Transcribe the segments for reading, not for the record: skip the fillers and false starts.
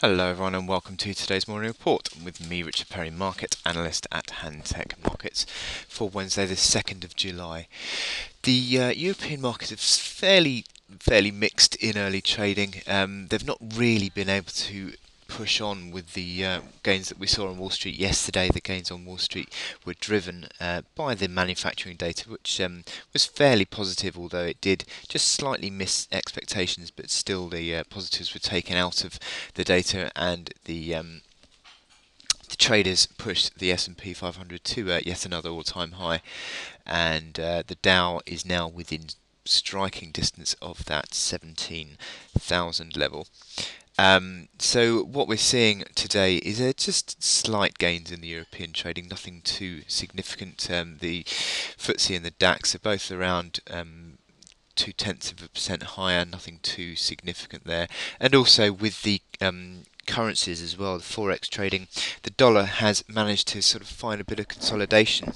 Hello everyone and welcome to today's morning report with me, Richard Perry, Market Analyst at Handtech Markets for Wednesday the 2nd of July. The European market is fairly mixed in early trading. They've not really been able to push on with the gains that we saw on Wall Street yesterday. The gains on Wall Street were driven by the manufacturing data, which was fairly positive, although it did just slightly miss expectations, but still the positives were taken out of the data, and the traders pushed the S&P 500 to yet another all-time high, and the Dow is now within striking distance of that 17,000 level. So what we're seeing today is just slight gains in the European trading, nothing too significant. The FTSE and the DAX are both around 0.2% higher, nothing too significant there. And also with the currencies as well, the Forex trading, the dollar has managed to sort of find a bit of consolidation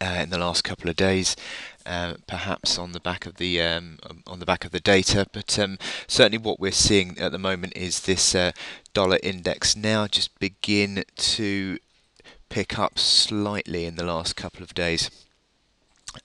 in the last couple of days, perhaps on the back of the data. But certainly, what we're seeing at the moment is this dollar index now just begin to pick up slightly in the last couple of days.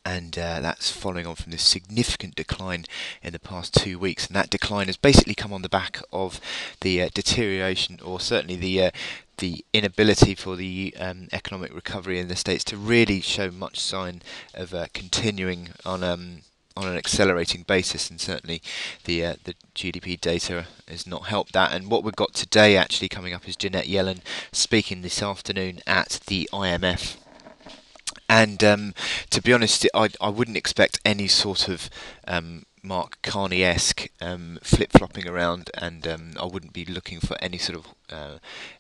And that's following on from this significant decline in the past 2 weeks, and that decline has basically come on the back of the deterioration, or certainly the inability for the economic recovery in the States to really show much sign of continuing on an accelerating basis, and certainly the GDP data has not helped that. And what we've got today actually coming up is Janet Yellen speaking this afternoon at the IMF. And to be honest, I wouldn't expect any sort of Mark Carney-esque flip-flopping around, and I wouldn't be looking for any sort of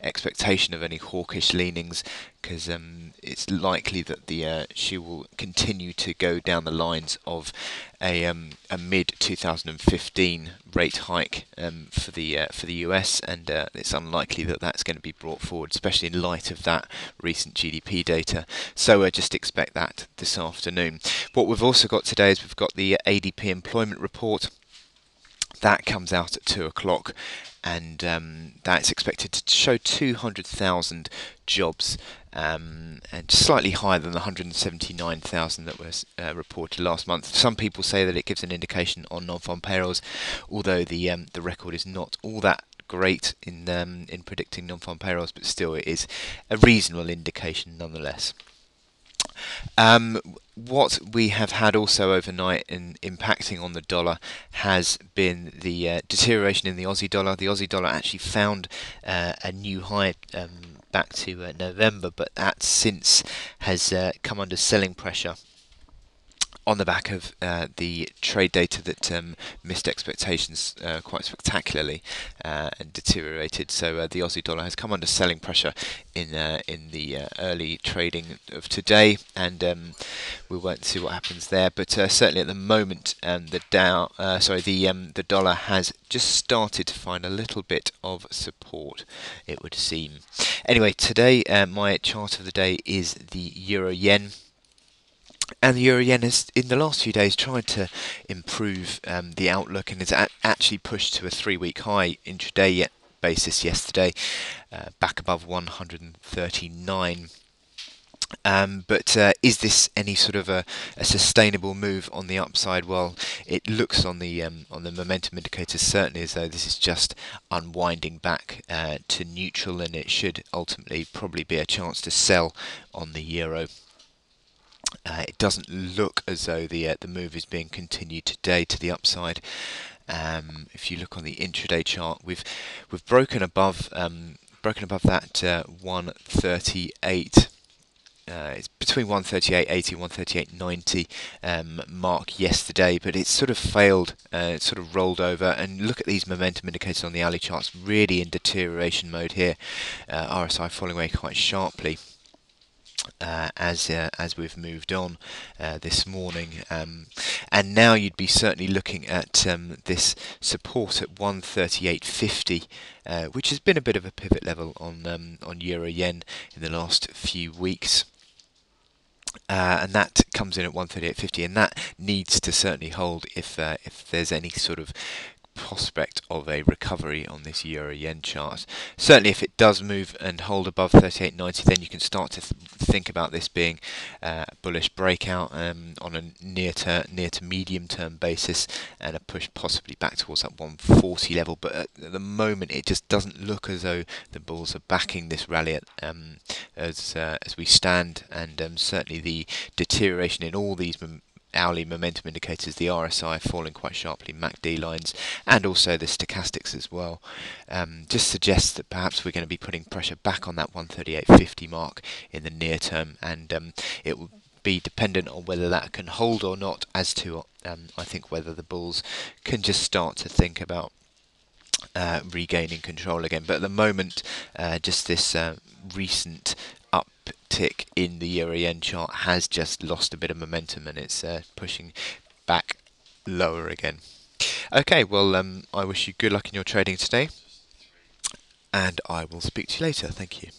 expectation of any hawkish leanings, because it's likely that she will continue to go down the lines of a mid 2015 rate hike for the US, and it's unlikely that that's going to be brought forward, especially in light of that recent GDP data. So just expect that this afternoon. What we've also got today is we've got the ADP employment report. That comes out at 2 o'clock, and that's expected to show 200,000 jobs, and slightly higher than the 179,000 that was reported last month. Some people say that it gives an indication on non-farm payrolls, although the record is not all that great in predicting non-farm payrolls, but still it is a reasonable indication nonetheless. What we have had also overnight in impacting on the dollar has been the deterioration in the Aussie dollar. The Aussie dollar actually found a new high back to November, but that since has come under selling pressure on the back of the trade data that missed expectations quite spectacularly and deteriorated. So the Aussie dollar has come under selling pressure in the early trading of today, and we won't see what happens there. But certainly at the moment, the dollar has just started to find a little bit of support, it would seem. Anyway, today my chart of the day is the euro yen. And the euro yen has, in the last few days, tried to improve the outlook, and has actually pushed to a 3-week high intraday basis yesterday, back above 139. But is this any sort of a sustainable move on the upside? Well, it looks on the momentum indicators certainly as though this is just unwinding back to neutral, and it should ultimately probably be a chance to sell on the euro. It doesn't look as though the move is being continued today to the upside. If you look on the intraday chart, we've broken above that 138. It's between 138.80 and 138.90 mark yesterday, but it's sort of failed. It's sort of rolled over. And look at these momentum indicators on the hourly charts, really in deterioration mode here. RSI falling away quite sharply. As we've moved on this morning, and now you'd be certainly looking at this support at 138.50, which has been a bit of a pivot level on euro yen in the last few weeks. And that comes in at 138.50, and that needs to certainly hold if there's any sort of prospect of a recovery on this euro yen chart. Certainly if it does move and hold above 38.90, then you can start to think about this being a bullish breakout on a near to medium term basis, and a push possibly back towards that 140 level. But at the moment it just doesn't look as though the bulls are backing this rally as we stand, and certainly the deterioration in all these hourly momentum indicators, the RSI falling quite sharply, MACD lines, and also the stochastics as well, just suggests that perhaps we're going to be putting pressure back on that 138.50 mark in the near term, and it will be dependent on whether that can hold or not as to I think whether the bulls can just start to think about regaining control again. But at the moment, just this recent uptick in the euro yen chart has just lost a bit of momentum, and it's pushing back lower again. Okay, well, I wish you good luck in your trading today, and I will speak to you later. Thank you.